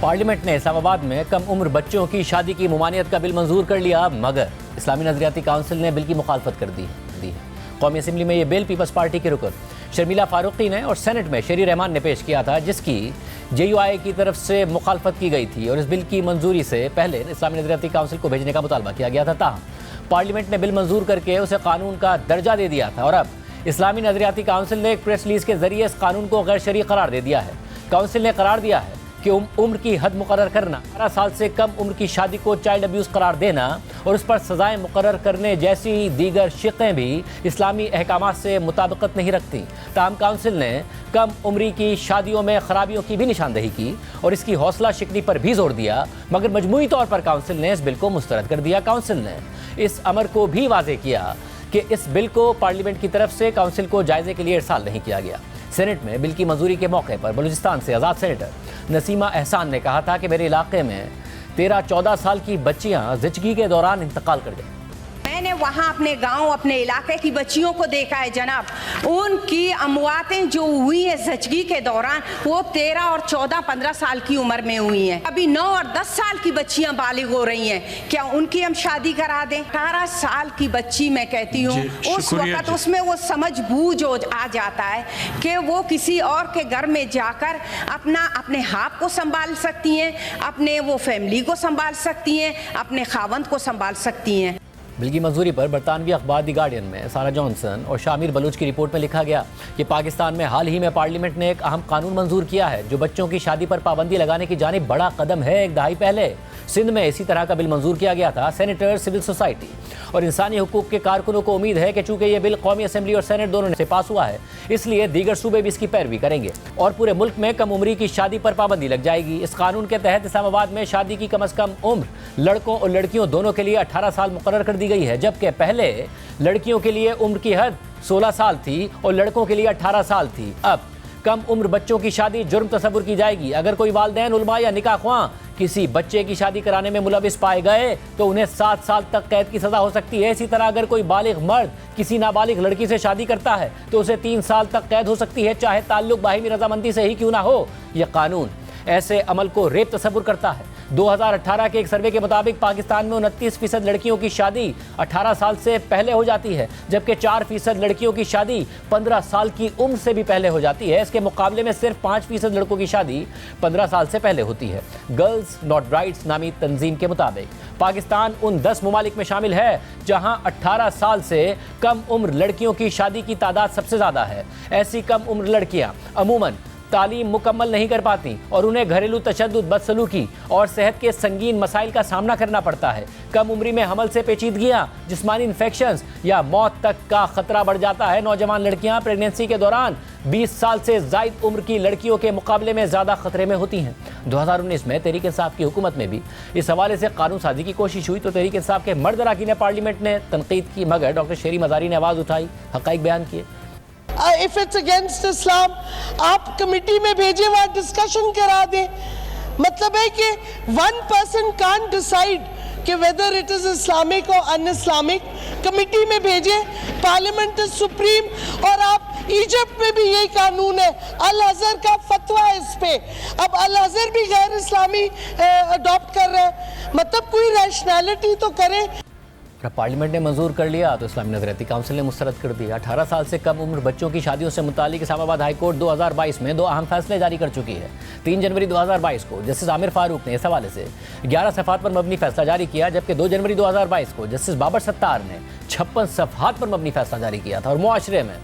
Parliament نے اسلام آباد میں کم عمر بچوں کی شادی کی ممانعت کا بل منظور کر لیا، مگر اسلامی نظریاتی کونسل نے بل کی مخالفت کر دی ہے۔ قومی اسمبلی میں یہ بل پیپلز پارٹی کے رکن شرمیلہ فاروقی نے اور سینٹ میں شیری رحمان نے پیش کیا تھا، جس کی JUI کی طرف سے مخالفت کی گئی تھی اور اس بل کی منظوری سے پہلے اسلامی نظریاتی کونسل کو بھیجنے کا مطالبہ کیا گیا تھا۔ تاہم پارلیمنٹ نے بل منظور کر کے اسے قانون کا درجہ دے دیا تھا اور اب اسلامی نظریاتی کونسل نے ایک پریس ریلیز کے ذریعے اس قانون کو غیر شرعی قرار دے دیا ہے۔ کونسل نے قرار دیا ہے کہ عمر کی حد مقرر کرنا، 18 سال سے کم عمر کی شادی کو چائلڈ ابیوز قرار دینا اور اس پر سزائیں مقرر کرنے جیسی دیگر شقیں بھی اسلامی احکامات سے مطابقت نہیں رکھتی۔ تاہم کونسل نے کم عمری کی شادیوں میں خرابیوں کی بھی نشاندہی کی اور اس کی حوصلہ شکنی پر بھی زور دیا، مگر مجموعی طور پر کونسل نے اس بل کو مسترد کر دیا۔ کونسل نے اس امر کو بھی واضح کیا کہ اس بل کو پارلیمنٹ کی طرف سے کونسل کو جائزے کے لیے ارسال نہیں کیا گیا۔ سینٹ میں بل کی منظوری کے موقع پر بلوچستان سے آزاد سینیٹر نسیمہ احسان نے کہا تھا کہ میرے علاقے میں 13-14 سال کی بچیاں زچگی کے دوران انتقال کر گئیں۔ میں نے وہاں اپنے گاؤں اپنے علاقے کی بچیوں کو دیکھا ہے جناب، ان کی امواتیں جو ہوئی ہیں زچگی کے دوران وہ 13 اور 14-15 سال کی عمر میں ہوئی ہیں۔ ابھی 9 اور 10 سال کی بچیاں بالغ ہو رہی ہیں، کیا ان کی ہم شادی کرا دیں؟ 18 سال کی بچی میں کہتی ہوں اس وقت اس میں وہ سمجھ بوجھ آ جاتا ہے کہ وہ کسی اور کے گھر میں جا کر اپنے ہاپ کو سنبھال سکتی ہیں، اپنے وہ فیملی کو سنبھال سکتی ہیں، اپنے خاوند کو سنبھال سکتی ہیں۔ بل کی منظوری پر برطانوی اخبار دی گارڈین میں سارہ جانسن اور شامر بلوچ کی رپورٹ میں لکھا گیا کہ پاکستان میں حال ہی میں پارلیمنٹ نے ایک اہم قانون منظور کیا ہے جو بچوں کی شادی پر پابندی لگانے کی جانب بڑا قدم ہے۔ ایک دہائی پہلے سندھ میں اسی طرح کا بل منظور کیا گیا تھا۔ سینیٹر، سول سوسائٹی اور انسانی حقوق کے کارکنوں کو امید ہے کہ چونکہ یہ بل قومی اسمبلی اور سینٹ دونوں سے پاس ہوا ہے، اس لیے دیگر صوبے بھی اس کی پیروی کریں گے اور پورے ملک میں کم عمری کی شادی پر پابندی لگ جائے گی۔ اس قانون کے تحت اسلام آباد میں شادی کی کم از کم عمر لڑکوں اور لڑکیوں دونوں کے لیے 18 سال مقرر کر دی گئی ہے، جبکہ پہلے لڑکیوں کے لیے عمر کی حد 16 سال تھی اور لڑکوں کے لیے 18 سال تھی۔ اب کم عمر بچوں کی شادی جرم تصور کی جائے گی۔ اگر کوئی والدین، علماء یا نکاح خواں کسی بچے کی شادی کرانے میں ملوث پائے گئے تو انہیں 7 سال تک قید کی سزا ہو سکتی ہے۔ اسی طرح اگر کوئی بالغ مرد کسی نابالغ لڑکی سے شادی کرتا ہے تو اسے 3 سال تک قید ہو سکتی ہے، چاہے تعلق باہمی رضامندی سے ہی کیوں نہ ہو۔ یہ قانون ایسے عمل کو ریپ تصور کرتا ہے۔ 2018 کے ایک سروے کے مطابق پاکستان میں 29% لڑکیوں کی شادی 18 سال سے پہلے ہو جاتی ہے، جبکہ 4% لڑکیوں کی شادی 15 سال کی عمر سے بھی پہلے ہو جاتی ہے۔ اس کے مقابلے میں صرف 5% لڑکوں کی شادی 15 سال سے پہلے ہوتی ہے۔ گرلز ناٹ رائٹس نامی تنظیم کے مطابق پاکستان ان 10 ممالک میں شامل ہے جہاں 18 سال سے کم عمر لڑکیوں کی شادی کی تعداد سب سے زیادہ ہے۔ ایسی کم عمر لڑکیاں عموماً تعلیم مکمل نہیں کر پاتی اور انہیں گھریلو تشدد، بدسلوکی اور صحت کے سنگین مسائل کا سامنا کرنا پڑتا ہے۔ کم عمری میں حمل سے پیچیدگیاں، جسمانی انفیکشنز یا موت تک کا خطرہ بڑھ جاتا ہے۔ نوجوان لڑکیاں پریگننسی کے دوران 20 سال سے زائد عمر کی لڑکیوں کے مقابلے میں زیادہ خطرے میں ہوتی ہیں۔ 2019 میں تحریک انصاف کی حکومت میں بھی اس حوالے سے قانون سازی کی کوشش ہوئی تو تحریک انصاف کے مرد اراکین پارلیمنٹ نے تنقید کی، مگر ڈاکٹر شیری مزاری نے آواز اٹھائی، حقائق بیان کیے۔ if it's against Islam آپ کمیٹی میں بھیجیں، وہاں ڈسکشن کرا دیں۔ مطلب ہے کہ one person can't decide کہ whether it is Islamic or un-Islamic، committee میں بھیجیں، پارلیمنٹ is supreme۔ اور آپ ایجپٹ میں بھی یہی قانون ہے، الازہر کا فتویٰ ہے اس پہ، اب الازہر بھی غیر اسلامی اڈاپٹ کر رہے ہیں، مطلب کوئی ریشنالٹی تو کریں۔ پارلیمنٹ نے منظور کر لیا تو اسلامی نظریاتی کونسل نے مسترد کر دیا۔ 18 سال سے کم عمر بچوں کی شادیوں سے متعلق اسلام آباد ہائی کورٹ 2022 میں 2 اہم فیصلے جاری کر چکی ہے۔ 3 جنوری 2022 کو جسٹس عامر فاروق نے اس حوالے سے 11 صفحات پر مبنی فیصلہ جاری کیا، جبکہ 2 جنوری 2022 کو جسٹس بابر ستار نے 56 صفحات پر مبنی فیصلہ جاری کیا تھا اور معاشرے میں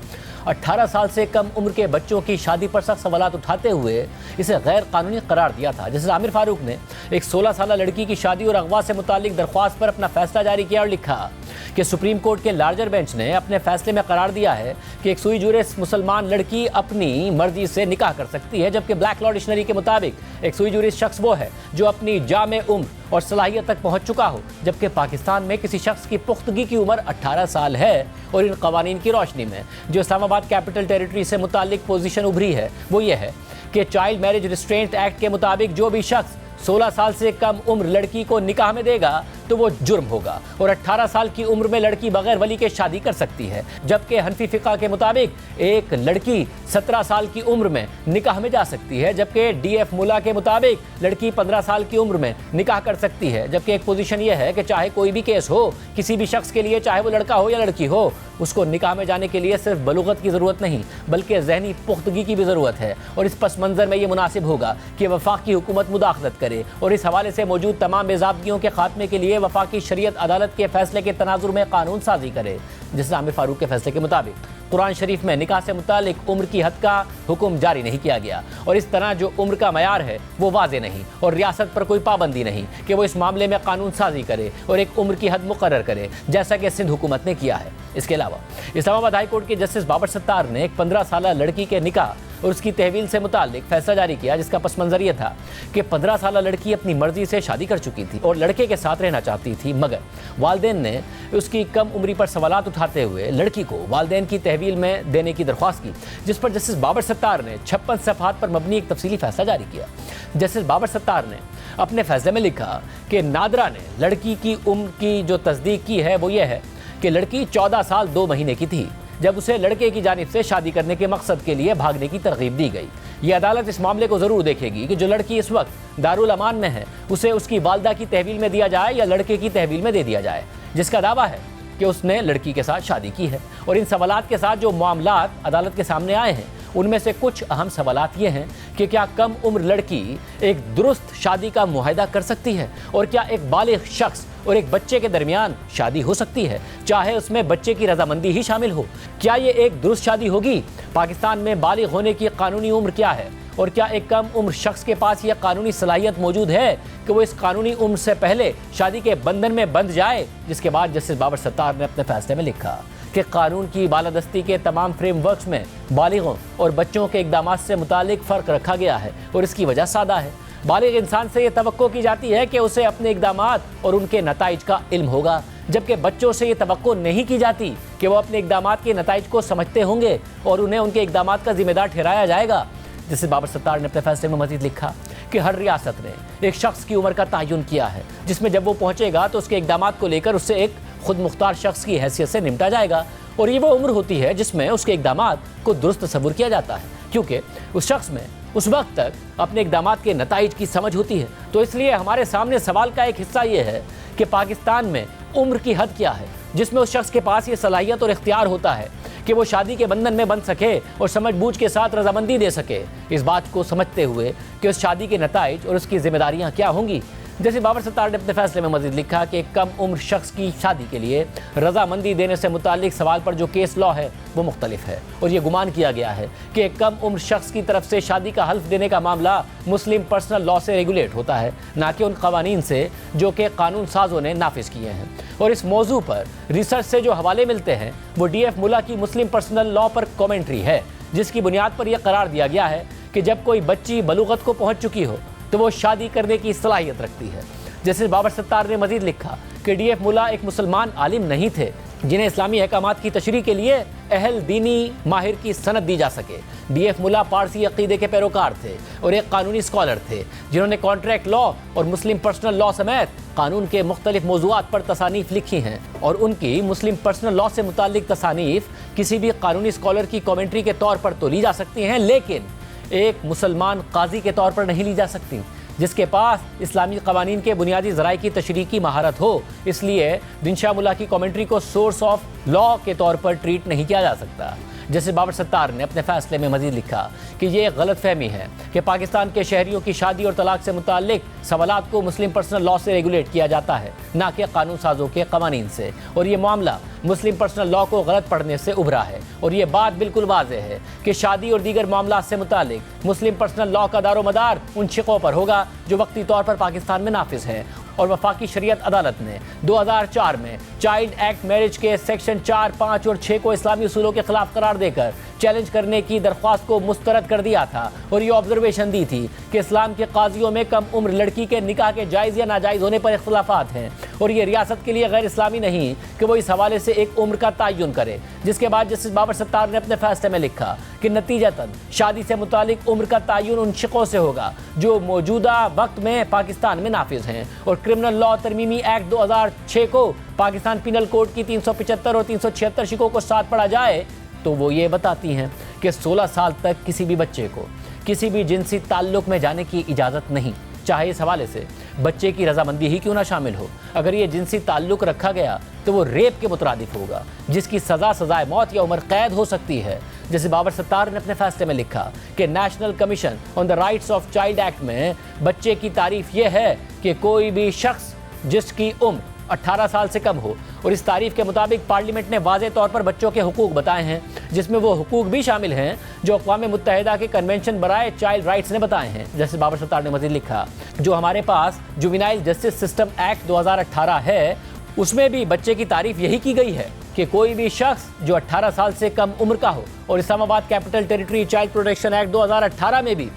18 سال سے کم عمر کے بچوں کی شادی پر سخت سوالات اٹھاتے ہوئے اسے غیر قانونی قرار دیا تھا۔ جسٹس عامر فاروق نے ایک 16 سالہ لڑکی کی شادی اور اغوا سے متعلق درخواست پر اپنا فیصلہ جاری کیا اور لکھا کہ سپریم کورٹ کے لارجر بینچ نے اپنے فیصلے میں قرار دیا ہے کہ ایک سوئی جورس مسلمان لڑکی اپنی مرضی سے نکاح کر سکتی ہے، جبکہ بلیک لاء ڈکشنری کے مطابق ایک سوئی جورس شخص وہ ہے جو اپنی جامع عمر اور صلاحیت تک پہنچ چکا ہو، جبکہ پاکستان میں کسی شخص کی پختگی کی عمر 18 سال ہے۔ اور ان قوانین کی روشنی میں جو اسلام آباد کیپٹل ٹیریٹری سے متعلق پوزیشن ابھری ہے وہ یہ ہے کہ چائلڈ میرج ریسٹرینٹ ایکٹ کے مطابق جو بھی شخص 16 साल से कम उम्र लड़की को निकाह में देगा तो वो जुर्म होगा और 18 साल की उम्र में लड़की बगैर वली के शादी कर सकती है, जबकि हनफी फिक़ा के मुताबिक एक लड़की 17 साल की उम्र में निकाह में जा सकती है, जबकि DF मुला के मुताबिक लड़की 15 साल की उम्र में निकाह कर सकती है। जबकि एक पोजीशन ये है कि चाहे कोई भी केस हो किसी भी शख्स के लिए, चाहे वो लड़का हो या लड़की हो, उसको निकाह में जाने के लिए सिर्फ बलूगत की ज़रूरत नहीं बल्कि ज़हनी पुख्तगी की भी ज़रूरत है। और इस पस मंज़र में ये मुनासिब होगा कि वफाकी हुकूमत मुदाखलत करे और इस हवाले से मौजूद तमाम बेज़ाब्तियों के खात्मे के लिए वफाकी शरीयत अदालत के फैसले के तनाजुर में कानून साजी करे। जिस आमिर फारूक के फैसले के मुताबिक कुरान शरीफ में निकाह से मुतालिक उम्र की हद का हुक्म जारी नहीं किया गया और इस तरह जो उम्र का मयार है वो वाज़े नहीं और रियासत पर कोई पाबंदी नहीं कि वो इस मामले में कानून साजी करे और एक उम्र की हद मुकर्रर करे, जैसा कि सिंध हुकूमत ने किया है। इसके अलावा इस्लामाबाद हाई कोर्ट के जस्टिस बाबर सत्तार ने एक 15 साल लड़की के निकाह और उसकी तहवील से मुतालिक फैसला जारी किया, जिसका पस मंजर यह था कि 15 साल लड़की अपनी मर्जी से शादी कर चुकी थी और लड़के के साथ रहना चाहती थी, मगर वालिदैन ने उसकी कम उम्री पर सवालात उठाते हुए लड़की को वालिदैन की तहवील में देने की दरख्वास्त की, जिस पर जस्टिस बाबर सत्तार ने 56 सफ़हात पर मबनी एक तफसीली फैसला जारी किया। जस्टिस बाबर सत्तार ने अपने फैसले में लिखा कि नादरा ने लड़की की उम्र की जो तस्दीक की है वो ये है कि लड़की 14 साल 2 महीने की थी जब उसे लड़के की जानिब से शादी करने के मकसद के लिए भागने की तरगीब दी गई। ये अदालत इस मामले को ज़रूर देखेगी कि जो लड़की इस वक्त दारुल अमान में है उसे उसकी वालदा की तहवील में दिया जाए या लड़के की तहवील में दे दिया जाए, जिसका दावा है कि उसने लड़की के साथ शादी की है। और इन सवालात के साथ जो मामलात अदालत के सामने आए हैं उनमें से कुछ अहम सवालात ये हैं कि क्या कम उम्र लड़की एक दुरुस्त शादी का मुआहदा कर सकती है और क्या एक बालिग शख्स और एक बच्चे के दरमियान शादी हो सकती है, चाहे उसमें बच्चे की रजामंदी ही शामिल हो। क्या ये एक दुरुस्त शादी होगी? पाकिस्तान में बालिग होने की कानूनी उम्र क्या है और क्या एक कम उम्र शख्स के पास यह कानूनी सलाहियत मौजूद है कि वो इस कानूनी उम्र से पहले शादी के बंधन में बंध जाए? जिसके बाद जस्टिस बाबर सत्तार ने अपने फैसले में लिखा कि कानून की बालादस्ती के तमाम फ्रेमवर्क्स में बालिगों और बच्चों के इक़दामात से मुतालिक फ़र्क रखा गया है और इसकी वजह सादा है। बालिग इंसान से ये तवक्को की जाती है कि उसे अपने इक़दामात और उनके नताइज का इल्म होगा, जबकि बच्चों से ये तवक्को नहीं की जाती कि वो अपने इक़दामात के नताइज को समझते होंगे और उन्हें उनके इक़दामात का जिम्मेदार ठहराया जाएगा। जिससे बाबर सत्तार ने अपने फैसले में मज़ीद लिखा कि हर रियासत ने एक शख्स की उम्र का तयन किया है, जिसमें जब वो पहुँचेगा तो उसके इक़दामात को लेकर उससे एक खुद मुख्तार शख्स की हैसियत से निपटा जाएगा और ये वो उम्र होती है जिसमें उसके इक़दामात को दुरुस्त तसव्वुर किया जाता है, क्योंकि उस शख्स में उस वक्त तक अपने इक़दामात के नताइज की समझ होती है। तो इसलिए हमारे सामने सवाल का एक हिस्सा ये है कि पाकिस्तान में उम्र की हद क्या है जिसमें उस शख्स के पास ये सलाहियत और इख्तियार होता है कि वो शादी के बंधन में बंध सके और समझ बूझ के साथ रजामंदी दे सके, इस बात को समझते हुए कि उस शादी के नताइज और उसकी जिम्मेदारियाँ क्या होंगी। जैसे बाबर सत्तार ने अपने फैसले में मज़ीद लिखा कि कम उम्र शख्स की शादी के लिए रजामंदी देने से मुतालिक सवाल पर जो केस लॉ है वो मुख्तलिफ है और ये गुमान किया गया है कि एक कम उम्र शख्स की तरफ से शादी का हल्फ देने का मामला मुस्लिम पर्सनल लॉ से रेगुलेट होता है, ना कि उन कवानीन से जो कि कानून साजों ने नाफिज किए हैं। और इस मौजू पर रिसर्च से जो हवाले मिलते हैं वो DF मुला की मुस्लिम पर्सनल लॉ पर कमेंट्री है, जिसकी बुनियाद पर यह करार दिया गया है कि जब कोई बच्ची बलूगत को पहुँच चुकी हो तो वो शादी करने की सलाहियत रखती है। जैसे बाबर सत्तार ने मजीद लिखा कि DF मुला एक मुसलमान आलिम नहीं थे जिन्हें इस्लामी अहकामात की तशरीह के लिए अहल दीनी माहिर की सनद दी जा सके। DF मुला पारसी अकीदे के पैरोकार थे और एक कानूनी स्कॉलर थे जिन्होंने कॉन्ट्रैक्ट लॉ और मुस्लिम पर्सनल लॉ समेत कानून के मुख्तलिफ मौज़ूआत पर तसानीफ़ लिखी हैं और उनकी मुस्लिम पर्सनल लॉ से मुताल्लिक तसानीफ़ किसी भी कानूनी स्कॉलर की कमेंट्री के तौर पर तो ली जा सकती हैं, लेकिन एक मुसलमान काजी के तौर पर नहीं ली जा सकती जिसके पास इस्लामी कवानीन के बुनियादी ज़राए की तशरीह की महारत हो। इसलिए दिनशाह मुला की कमेंट्री को सोर्स ऑफ लॉ के तौर पर ट्रीट नहीं किया जा सकता। जैसे बाबर सत्तार ने अपने फैसले में मजीद लिखा कि ये एक गलत फहमी है कि पाकिस्तान के शहरियों की शादी और तलाक से मुताल्लिक सवालात को मुस्लिम पर्सनल लॉ से रेगुलेट किया जाता है, ना कि कानून साजों के कवानीन से, और ये मामला मुस्लिम पर्सनल लॉ को गलत पढ़ने से उभरा है। और ये बात बिल्कुल वाज़ेह है कि शादी और दीगर मामला से मुताल्लिक मुस्लिम पर्सनल लॉ का दारो मदार उन शिकों पर होगा जो वक्ती तौर पर पाकिस्तान में नाफिज है। और वफाकी शरीयत अदालत ने 2004 में चाइल्ड एक्ट मैरिज के सेक्शन 4, 5 और 6 को इस्लामी उसूलों के खिलाफ करार देकर चैलेंज करने की दरख्वास्त को मुस्तरद कर दिया था और ये ऑब्जर्वेशन दी थी कि इस्लाम के काजियों में कम उम्र लड़की के निकाह के जायज़ या नाजायज़ होने पर इख्तिलाफात हैं और ये रियासत के लिए गैर इस्लामी नहीं कि वो इस हवाले से एक उम्र का तयन करे। जिसके बाद जस्टिस बाबर सत्तार ने अपने फैसले में लिखा कि नतीजतन शादी से मुतालिक उम्र का तयन उन शिकों से होगा जो मौजूदा वक्त में पाकिस्तान में नाफिज हैं और क्रिमिनल लॉ तरमीमी एक्ट 2006 को पाकिस्तान पिनल कोड की 375 और 376 शिकों को साथ पढ़ा जाए तो वो ये बताती हैं कि 16 साल तक किसी भी बच्चे को किसी भी जिनसी ताल्लुक में जाने की इजाज़त नहीं, चाहे इस हवाले से बच्चे की रजामंदी ही क्यों ना शामिल हो। अगर ये जिनसी ताल्लुक रखा गया तो वो रेप के मुतरादिफ होगा जिसकी सज़ाए मौत या उम्र कैद हो सकती है। जैसे बाबर सत्तार ने अपने फैसले में लिखा कि national commission on the rights of child act में बच्चे की तारीफ ये है कि कोई भी शख्स जिसकी उम्र 18 साल से कम हो और इस तारीफ के मुताबिक पार्लियामेंट ने वाज़े तौर पर बच्चों के हुकूक बताए हैं जिसमें वो हुकूक भी शामिल हैं जो अक़वाम मुत्तहिदा के कन्वेंशन बराए चाइल्ड राइट्स ने बताए हैं। जैसे बाबर सत्तार ने मज़ीद लिखा जो हमारे पास जुवेनाइल जस्टिस सिस्टम एक्ट 2018 है उसमें भी बच्चे की तारीफ यही की गई है कि कोई भी शख्स जो 18 साल से कम उम्र का हो और Islamabad capital territory child protection act 2018 में भी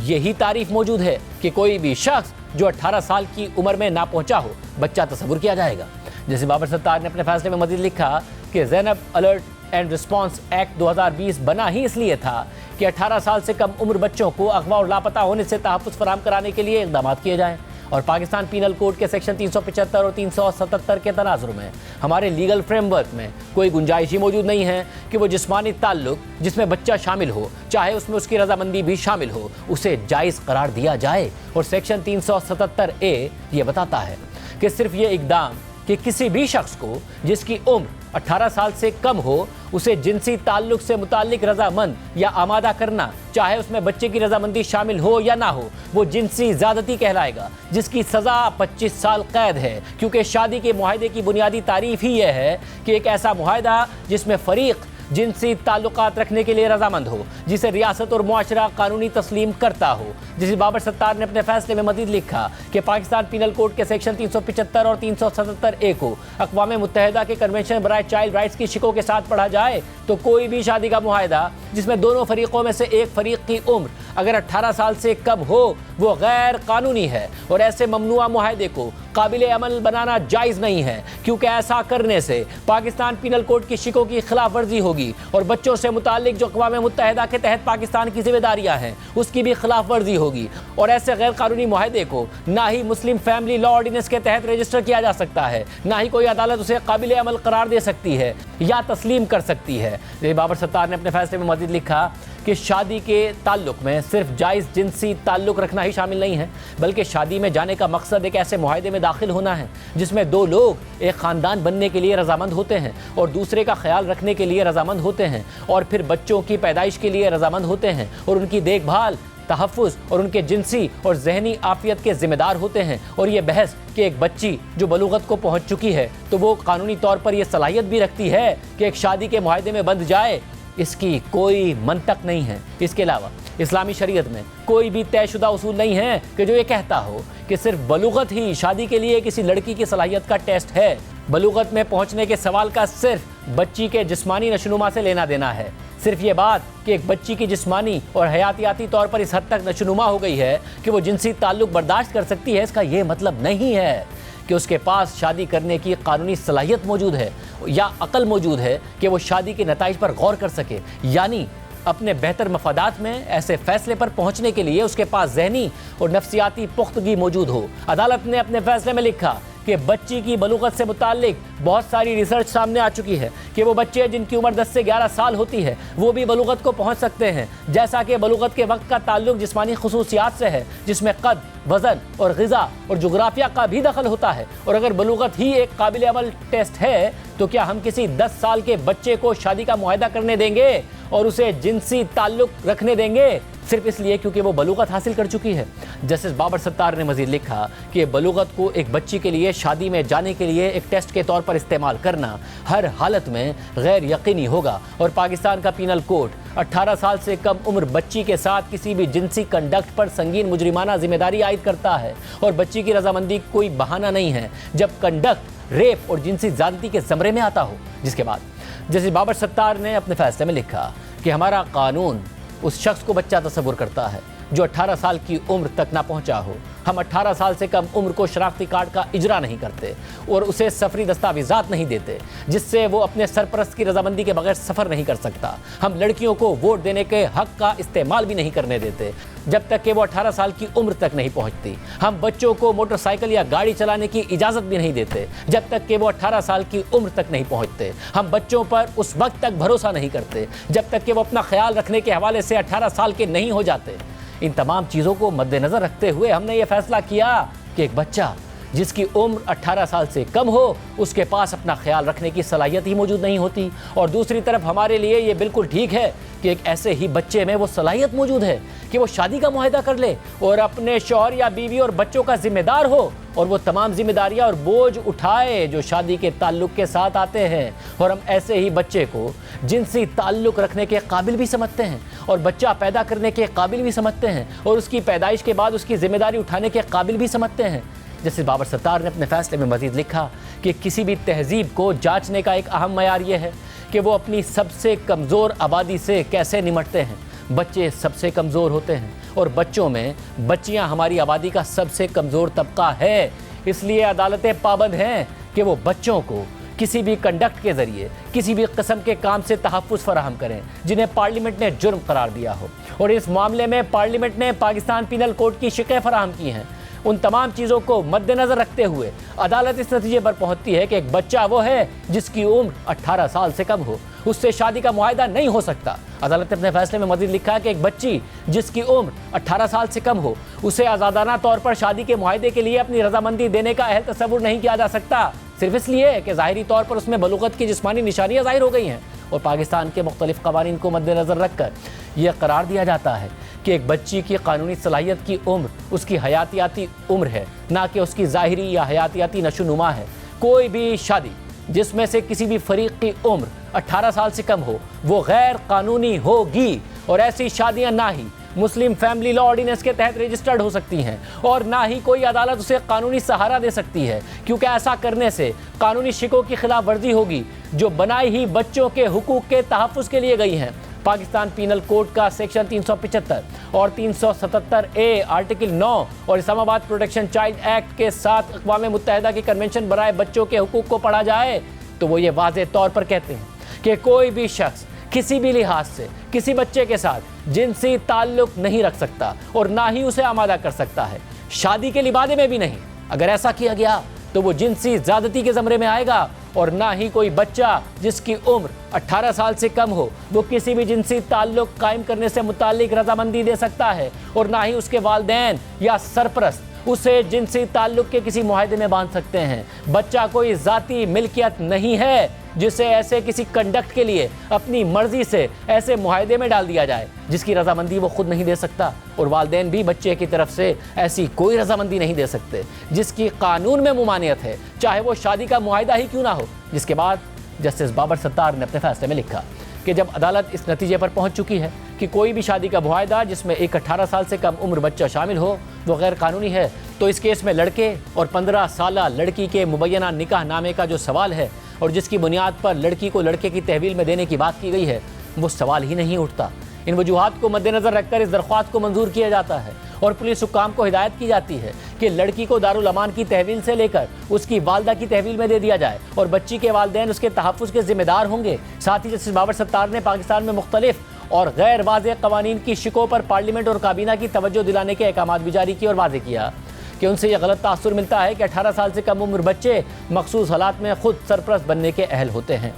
यही तारीफ मौजूद है कि कोई भी शख्स जो 18 साल की उम्र में ना पहुंचा हो बच्चा तस्वुर किया जाएगा। जैसे बाबर सत्तार ने अपने फैसले में मज़ीद लिखा कि Zainab alert and response act 2020 बना ही इसलिए था कि 18 साल से कम उम्र बच्चों को अगवा और लापता होने से तहफ़्फ़ुज़ फराहम कराने के लिए इक़दाम किए जाएँ और पाकिस्तान पीनल कोड के सेक्शन 375 और 377 के तनाजुर में हमारे लीगल फ्रेमवर्क में कोई गुंजाइश ही मौजूद नहीं है कि वो जिस्मानी ताल्लुक जिसमें बच्चा शामिल हो चाहे उसमें उसकी रजामंदी भी शामिल हो उसे जायज़ करार दिया जाए। और सेक्शन 377A ये बताता है कि सिर्फ ये इक़दाम कि किसी भी शख्स को जिसकी उम्र 18 साल से कम हो उसे जिनसी ताल्लुक से मुताल्लिक रजामंद या आमादा करना चाहे उसमें बच्चे की रजामंदी शामिल हो या ना हो वो जिनसी ज़्यादती कहलाएगा जिसकी सज़ा 25 साल कैद है क्योंकि शादी के मुआहदे की बुनियादी तारीफ ही यह है कि एक ऐसा मुआहदा जिसमें फ़रीक जिनसी ताल्लुकात रखने के लिए रजामंद हो जिसे रियासत और मुआशरा कानूनी तस्लीम करता हो। जिसे बाबर सत्तार ने अपने फैसले में मज़ीद लिखा कि पाकिस्तान पीनल कोड के सेक्शन 375 और 377A को अक़वाम मुत्तहिदा के कन्वेंशन बराए चाइल्ड राइट्स की शिकों के साथ पढ़ा जाए तो कोई भी शादी का मुआहदा जिसमें दोनों फरीकों में से एक फरीक की उम्र अगर 18 साल से कम हो वो गैर कानूनी है और ऐसे ममनुआ मुआहदे को काबिल अमल बनाना जायज़ नहीं है क्योंकि ऐसा करने से पाकिस्तान पीनल कोड की शिकों की खिलाफ वर्जी होगी और बच्चों से मुताल्लिक जो अक़वाम मुत्तहिदा के तहत पाकिस्तान की जिम्मेदारियां हैं उसकी भी खिलाफ वर्जी होगी और ऐसे गैर कानूनी मुआहदे को ना ही मुस्लिम फैमिली लॉ ऑर्डिनेंस के तहत रजिस्टर किया जा सकता है ना ही कोई अदालत उसे काबिल अमल करार दे सकती है या तस्लीम कर सकती है। बाबर सत्तार ने अपने फैसले में मज़ीद लिखा कि शादी के ताल्लुक में सिर्फ जायज़ जिनसी ताल्लुक रखना ही शामिल नहीं है बल्कि शादी में जाने का मकसद एक ऐसे मुआहदे में दाखिल होना है जिसमें दो लोग एक ख़ानदान बनने के लिए रजामंद होते हैं और दूसरे का ख्याल रखने के लिए रजामंद होते हैं और फिर बच्चों की पैदाइश के लिए रजामंद होते हैं और उनकी देखभाल तहफ़्फ़ुज़ और उनके जिनसी और जहनी आफ़ियत के ज़िम्मेदार होते हैं। और ये बहस कि एक बच्ची जो बलूगत को पहुँच चुकी है तो वो कानूनी तौर पर यह सलाहियत भी रखती है कि एक शादी के मुआहदे में बंध जाए इसकी कोई मंतक नहीं है। इसके अलावा इस्लामी शरीयत में कोई भी तयशुदा उसूल नहीं है कि जो ये कहता हो कि सिर्फ बलूगत ही शादी के लिए किसी लड़की की सलाहियत का टेस्ट है। बलूगत में पहुंचने के सवाल का सिर्फ बच्ची के जिस्मानी नशोनुमा से लेना देना है। सिर्फ ये बात कि एक बच्ची की जिस्मानी और हयातियाती तौर पर इस हद तक नशोनुमा हो गई है कि वो जिनसी ताल्लुक बर्दाश्त कर सकती है इसका ये मतलब नहीं है कि उसके पास शादी करने की कानूनी सलाहियत मौजूद है या अकल मौजूद है कि वो शादी के नताइज पर गौर कर सके। यानी अपने बेहतर मफादात में ऐसे फैसले पर पहुंचने के लिए उसके पास ज़हनी और नफ्सियाती पुख्तगी मौजूद हो। अदालत ने अपने फैसले में लिखा कि बच्ची की बलूगत से मुताल्लिक बहुत सारी रिसर्च सामने आ चुकी है कि वो बच्चे जिनकी उम्र 10 से 11 साल होती है वो भी बलूगत को पहुंच सकते हैं, जैसा कि बलूगत के वक्त का ताल्लुक जिस्मानी खुसूसियात से है जिसमें कद, वज़न और ग़िज़ा और जुग्राफिया का भी दखल होता है। और अगर बलूगत ही एक काबिल अमल टेस्ट है तो क्या हम किसी 10 साल के बच्चे को शादी का मुआहदा करने देंगे और उसे जिनसी ताल्लुक रखने देंगे सिर्फ इसलिए क्योंकि वो बलूगत हासिल कर चुकी है। जस्टिस बाबर सत्तार ने मज़ीद लिखा कि बलूगत को एक बच्ची के लिए शादी में जाने के लिए एक टेस्ट के तौर पर इस्तेमाल करना हर हालत में गैर यकीनी होगा और पाकिस्तान का पीनल कोड 18 साल से कम उम्र बच्ची के साथ किसी भी जिनसी कंडक्ट पर संगीन मुजरिमाना जिम्मेदारी आयद करता है और बच्ची की रजामंदी कोई बहाना नहीं है जब कंडक्ट रेप और जिनसी ज़्यादती के ज़मरे में आता हो। जिसके बाद जस्टिस बाबर सत्तार ने अपने फैसले में लिखा کہ हमारा कानून उस शख्स को बच्चा तस्वुर करता है जो 18 साल की उम्र तक ना पहुंचा हो। हम 18 साल से कम उम्र को शनाख्ती कार्ड का इजरा नहीं करते और उसे सफरी दस्तावेजात नहीं देते जिससे वो अपने सरपरस्त की रजामंदी के बगैर सफ़र नहीं कर सकता। हम लड़कियों को वोट देने के हक का इस्तेमाल भी नहीं करने देते जब तक कि वो 18 साल की उम्र तक नहीं पहुंचती। हम बच्चों को मोटरसाइकिल या गाड़ी चलाने की इजाज़त भी नहीं देते जब तक कि वो 18 साल की उम्र तक नहीं पहुंचते। हम बच्चों पर उस वक्त तक भरोसा नहीं करते जब तक कि वो अपना ख्याल रखने के हवाले से 18 साल के नहीं हो जाते। इन तमाम चीज़ों को मद्देनज़र रखते हुए हमने ये फैसला किया कि एक बच्चा जिसकी उम्र 18 साल से कम हो उसके पास अपना ख्याल रखने की सलाहियत ही मौजूद नहीं होती। और दूसरी तरफ हमारे लिए ये बिल्कुल ठीक है कि एक ऐसे ही बच्चे में वो सलाहियत मौजूद है कि वो शादी का मुआहदा कर ले और अपने शौहर या बीवी और बच्चों का जिम्मेदार हो और वो तमाम जिम्मेदारियां और बोझ उठाए जो शादी के ताल्लुक़ के साथ आते हैं। और हम ऐसे ही बच्चे को जिनसी ताल्लुक़ रखने के काबिल भी समझते हैं और बच्चा पैदा करने के काबिल भी समझते हैं और उसकी पैदाइश के बाद उसकी जिम्मेदारी उठाने के काबिल भी समझते हैं। जस्टिस बाबर सत्तार ने अपने फैसले में मज़ीद लिखा कि किसी भी तहजीब को जांचने का एक अहम मयार ये है कि वो अपनी सबसे कमज़ोर आबादी से कैसे निमटते हैं। बच्चे सबसे कमज़ोर होते हैं और बच्चों में बच्चियां हमारी आबादी का सबसे कमज़ोर तबका है। इसलिए अदालतें पाबंद हैं कि वो बच्चों को किसी भी कंडक्ट के ज़रिए किसी भी किस्म के काम से तहफ़्फ़ुज़ फराहम करें जिन्हें पार्लियामेंट ने जुर्म करार दिया हो। और इस मामले में पार्लियामेंट ने पाकिस्तान पीनल कोड की शिक़ें फराहम की हैं। उन तमाम चीज़ों को मद्देनज़र रखते हुए अदालत इस नतीजे पर पहुंचती है कि एक बच्चा वो है जिसकी उम्र 18 साल से कम हो, उससे शादी का मुआहदा नहीं हो सकता। अदालत ने अपने फैसले में मज़ीद लिखा है कि एक बच्ची जिसकी उम्र 18 साल से कम हो उसे आज़ादाना तौर पर शादी के मुआहदे के लिए अपनी रजामंदी देने का अहल तस्वुर नहीं किया जा सकता, सिर्फ इसलिए कि ज़ाहिरी तौर पर उसमें बलूगत की जिस्मानी निशानियाँ ज़ाहिर हो गई हैं। और पाकिस्तान के मुख्तलिफ क़वानीन को मद्देनज़र रख कर यह करार दिया जाता है कि एक बच्ची की कानूनी सलाहियत की उम्र उसकी हयातियाती उम्र है, ना कि उसकी ज़ाहिरी या हयातियाती नशोनुमा है। कोई भी शादी जिसमें से किसी भी फरीक की उम्र 18 साल से कम हो वो गैर कानूनी होगी और ऐसी शादियां ना ही मुस्लिम फैमिली लॉ ऑर्डिनेंस के तहत रजिस्टर्ड हो सकती हैं और ना ही कोई अदालत उसे कानूनी सहारा दे सकती है, क्योंकि ऐसा करने से कानूनी शिकों की खिलाफ वर्जी होगी जो बनाई ही बच्चों के हुकूक के तहफ़्फ़ुज़ के लिए गई हैं। पाकिस्तान पीनल कोड का सेक्शन 375 और 377A आर्टिकल 9 और इस्लामाबाद प्रोटेक्शन चाइल्ड एक्ट के साथ अक़वाम मुत्तहिदा की कन्वेंशन बराए बच्चों के हुकूक को पढ़ा जाए तो वो ये वाज़े तौर पर कहते हैं कि कोई भी शख्स किसी भी लिहाज से किसी बच्चे के साथ जिनसी ताल्लुक़ नहीं रख सकता और ना ही उसे आमादा कर सकता है, शादी के लिबादे में भी नहीं। अगर ऐसा किया गया तो वो जिनसी ज़्यादती के ज़मरे में आएगा और ना ही कोई बच्चा जिसकी उम्र 18 साल से कम हो वो किसी भी जिनसी ताल्लुक़ कायम करने से मुताल्लिक रजामंदी दे सकता है और ना ही उसके वालिदैन या सरपरस्त उसे जिनसी ताल्लुक़ के किसी मुआहदे में बांध सकते हैं। बच्चा कोई ज़ाती मिल्कियत नहीं है जिसे ऐसे किसी कंडक्ट के लिए अपनी मर्जी से ऐसे मुआहदे में डाल दिया जाए जिसकी रजामंदी वो खुद नहीं दे सकता और वालिदैन भी बच्चे की तरफ से ऐसी कोई रजामंदी नहीं दे सकते जिसकी कानून में मुमानियत है, चाहे वो शादी का मुआहदा ही क्यों ना हो। जिसके बाद जस्टिस बाबर सत्तार ने अपने फैसले में लिखा कि जब अदालत इस नतीजे पर पहुंच चुकी है कि कोई भी शादी का मुआहदा जिसमें एक 18 साल से कम उम्र बच्चा शामिल हो वो गैर कानूनी है, तो इस केस में लड़के और 15 साला लड़की के मुबैना निकाह नामे का जो सवाल है और जिसकी बुनियाद पर लड़की को लड़के की तहवील में देने की बात की गई है वो सवाल ही नहीं उठता। इन वजूहात को मद्देनज़र रखकर इस दरख्वास्त को मंजूर किया जाता है और पुलिस हुक्काम को हिदायत की जाती है कि लड़की को दारुल अमान की तहवील से लेकर उसकी वालदा की तहवील में दे दिया जाए और बच्ची के वालिदैन उसके तहफ़्फ़ुज़ के ज़िम्मेदार होंगे। साथ ही जस्टिस बाबर सत्तार ने पाकिस्तान में मुख्तलिफ और गैर वाज़ेह क़वानीन की शिकों पर पार्लियामेंट और काबीना की तवज्जो दिलाने के अहकामात भी जारी किए और वाज़ेह किया कि उनसे यह गलत तासुर मिलता है कि 18 साल से कम उम्र बच्चे मखसूस हालात में खुद सरपरस्त बनने के अहल होते हैं।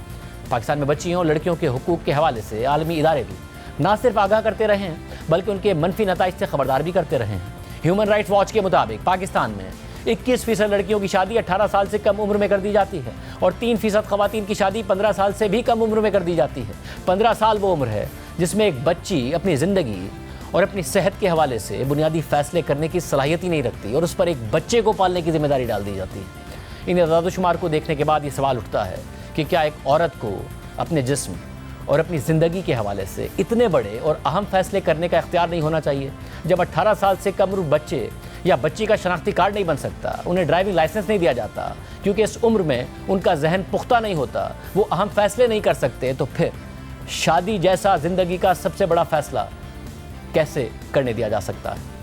पाकिस्तान में बच्चियों और लड़कियों के हुकूक के हवाले से आलमी इदारे भी ना सिर्फ आगाह करते रहे हैं बल्कि उनके मनफी नताइज से खबरदार भी करते रहे हैं। ह्यूमन राइट्स वॉच के मुताबिक पाकिस्तान में 21% लड़कियों की शादी 18 साल से कम उम्र में कर दी जाती है और 3% ख़वातीन की शादी 15 साल से भी कम उम्र में कर दी जाती है। 15 साल वो उम्र है जिसमें एक बच्ची अपनी ज़िंदगी और अपनी सेहत के हवाले से बुनियादी फ़ैसले करने की सलाहियत ही नहीं रखती और उस पर एक बच्चे को पालने की जिम्मेदारी डाल दी जाती है। इन अदाद-ओ-शुमार को देखने के बाद ये सवाल उठता है कि क्या एक औरत को अपने जिस्म और अपनी ज़िंदगी के हवाले से इतने बड़े और अहम फ़ैसले करने का इख्तियार नहीं होना चाहिए। जब 18 साल से कम उम्र बच्चे या बच्ची का शनाख्ती कार्ड नहीं बन सकता, उन्हें ड्राइविंग लाइसेंस नहीं दिया जाता क्योंकि इस उम्र में उनका जहन पुख्ता नहीं होता, वो अहम फ़ैसले नहीं कर सकते, तो फिर شادی جیسا زندگی کا سب سے بڑا فیصلہ کیسے کرنے دیا جا سکتا ہے؟